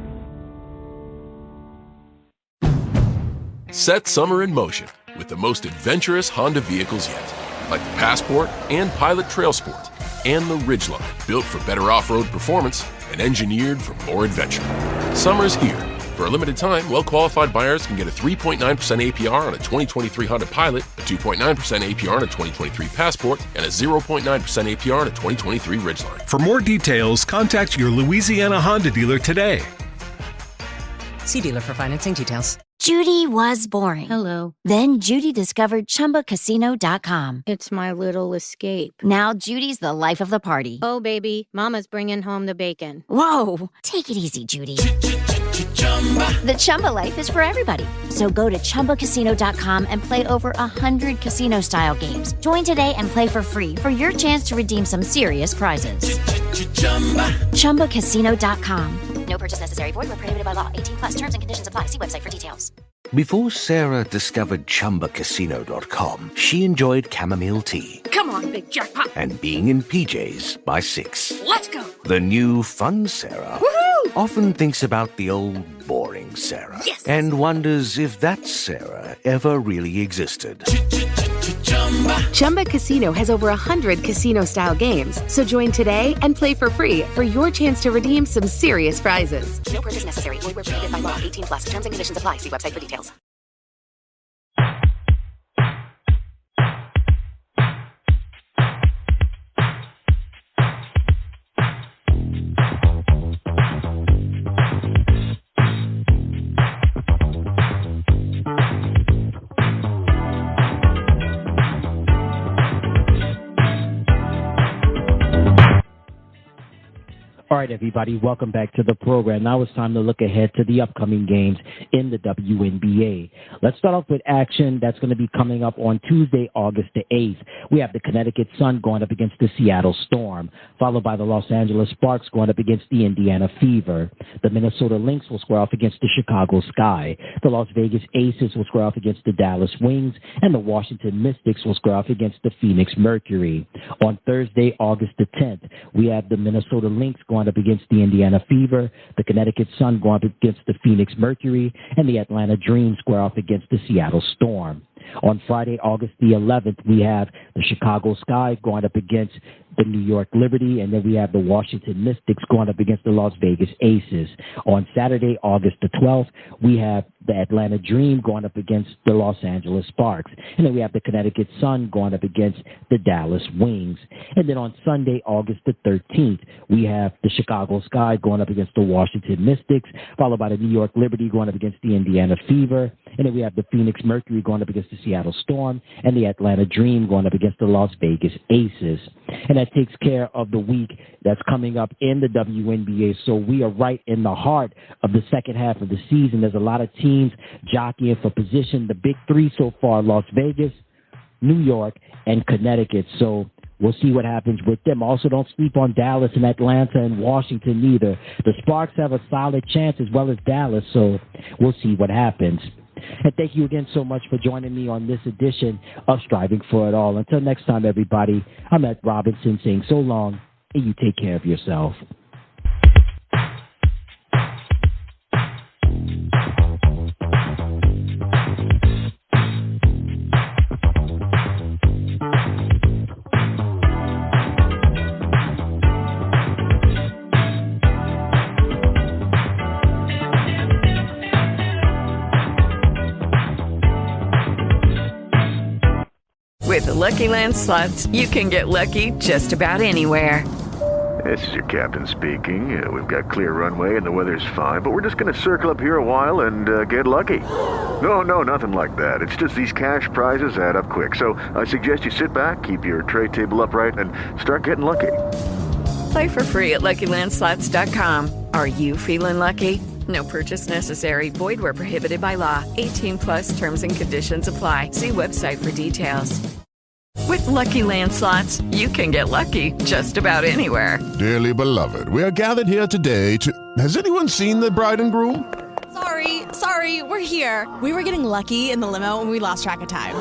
Set summer in motion with the most adventurous Honda vehicles yet, like the Passport and Pilot Trail Sport, and the Ridgeline, built for better off-road performance and engineered for more adventure. Summer's here. For a limited time, well-qualified buyers can get a 3.9% APR on a 2023 Honda Pilot, a 2.9% APR on a 2023 Passport, and a 0.9% APR on a 2023 Ridgeline. For more details, contact your Louisiana Honda dealer today. See dealer for financing details. Judy was boring. Hello. Then Judy discovered ChumbaCasino.com. It's my little escape. Now Judy's the life of the party. Oh, baby, mama's bringing home the bacon. Whoa, take it easy, Judy. The Chumba life is for everybody. So go to ChumbaCasino.com and play over 100 casino-style games. Join today and play for free for your chance to redeem some serious prizes. ChumbaCasino.com. No purchase necessary. Void where prohibited by law. 18+. Terms and conditions apply. See website for details. Before Sarah discovered ChumbaCasino.com, she enjoyed chamomile tea. Come on, big jackpot. And being in PJs by 6. Let's go. The new fun Sarah often thinks about the old boring Sarah. Yes. And wonders if that Sarah ever really existed. Chumba Casino has over 100 casino-style games. So join today and play for free for your chance to redeem some serious prizes. No purchase necessary. Void where prohibited by law. 18+. Terms and conditions apply. See website for details. All right, everybody, welcome back to the program. Now it's time to look ahead to the upcoming games in the WNBA. Let's start off with action that's going to be coming up on Tuesday, August the 8th. We have the Connecticut Sun going up against the Seattle Storm, followed by the Los Angeles Sparks going up against the Indiana Fever. The Minnesota Lynx will square off against the Chicago Sky. The Las Vegas Aces will square off against the Dallas Wings, and the Washington Mystics will square off against the Phoenix Mercury. On Thursday, August the 10th, we have the Minnesota Lynx going up against the Indiana Fever, the Connecticut Sun going up against the Phoenix Mercury, and the Atlanta Dream square off against the Seattle Storm. On Friday, August the 11th, we have the Chicago Sky going up against the New York Liberty, and then we have the Washington Mystics going up against the Las Vegas Aces. On Saturday, August the 12th, we have the Atlanta Dream going up against the Los Angeles Sparks, and then we have the Connecticut Sun going up against the Dallas Wings. And then on Sunday, August the 13th, we have the Chicago Sky going up against the Washington Mystics, followed by the New York Liberty going up against the Indiana Fever, and then we have the Phoenix Mercury going up against the Seattle Storm, and the Atlanta Dream going up against the Las Vegas Aces. And that takes care of the week that's coming up in the WNBA. So we are right in the heart of the second half of the season. There's a lot of teams jockeying for position. The big three so far, Las Vegas, New York, and Connecticut. So we'll see what happens with them. Also, don't sleep on Dallas and Atlanta and Washington either. The Sparks have a solid chance as well as Dallas, so we'll see what happens. And thank you again so much for joining me on this edition of Striving for It All. Until next time, everybody, I'm Ed Robinson saying so long, and you take care of yourself. With the Lucky Land Slots, you can get lucky just about anywhere. This is your captain speaking. We've got clear runway and the weather's fine, but we're just going to circle up here a while and get lucky. No, nothing like that. It's just these cash prizes add up quick. So I suggest you sit back, keep your tray table upright, and start getting lucky. Play for free at LuckyLandSlots.com. Are you feeling lucky? No purchase necessary. Void where prohibited by law. 18 plus terms and conditions apply. See website for details. With Lucky Land Slots, you can get lucky just about anywhere. Dearly beloved, we are gathered here today to... Has anyone seen the bride and groom? Sorry, we're here. We were getting lucky in the limo and we lost track of time.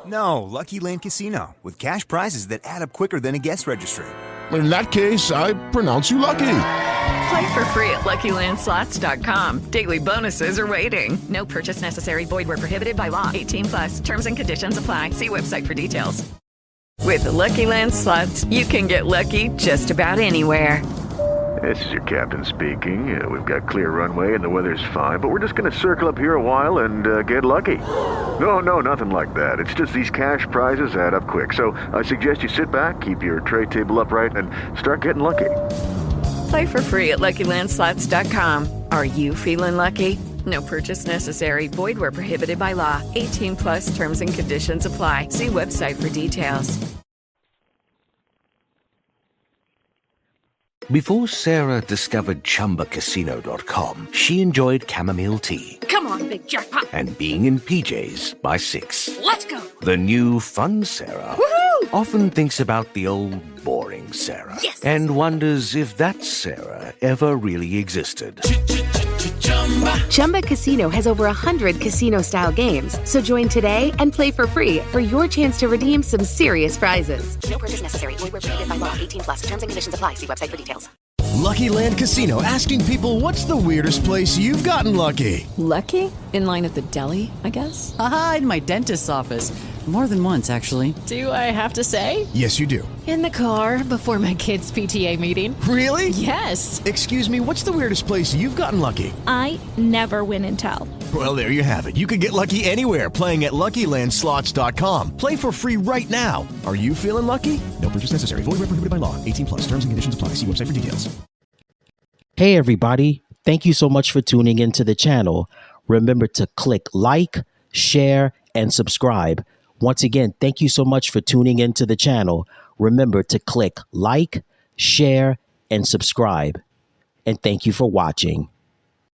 No, Lucky Land Casino, with cash prizes that add up quicker than a guest registry. In that case, I pronounce you lucky. Play for free at LuckyLandSlots.com. Daily bonuses are waiting. No purchase necessary. Void where prohibited by law. 18 plus. Terms and conditions apply. See website for details. With the Lucky Land Slots, you can get lucky just about anywhere. This is your captain speaking. We've got clear runway and the weather's fine, but we're just going to circle up here a while and get lucky. No, nothing like that. It's just these cash prizes add up quick. So I suggest you sit back, keep your tray table upright, and start getting lucky. Play for free at LuckyLandSlots.com. Are you feeling lucky? No purchase necessary. Void where prohibited by law. 18 plus terms and conditions apply. See website for details. Before Sarah discovered ChumbaCasino.com, she enjoyed chamomile tea. Come on, big jackpot. And being in PJs by 6. Let's go. The new fun Sarah Woohoo! often thinks about the old boring Sarah. Yes. And wonders if that Sarah ever really existed. Chumba Casino has over 100 casino-style games. So join today and play for free for your chance to redeem some serious prizes. No purchase necessary. Void where prohibited by law. 18 plus. Terms and conditions apply. See website for details. Lucky Land Casino, asking people, what's the weirdest place you've gotten lucky? Lucky? In line at the deli, I guess? Aha, in my dentist's office. More than once, actually. Do I have to say? Yes, you do. In the car before my kids' PTA meeting. Really? Yes. Excuse me, what's the weirdest place you've gotten lucky? I never win and tell. Well, there you have it. You can get lucky anywhere, playing at LuckyLandSlots.com. Play for free right now. Are you feeling lucky? No purchase necessary. Void where prohibited by law. 18 plus. Terms and conditions apply. See website for details. Hey, everybody. Thank you so much for tuning into the channel. Remember to click like, share, and subscribe. Once again, thank you so much for tuning into the channel. Remember to click like, share, and subscribe. And thank you for watching.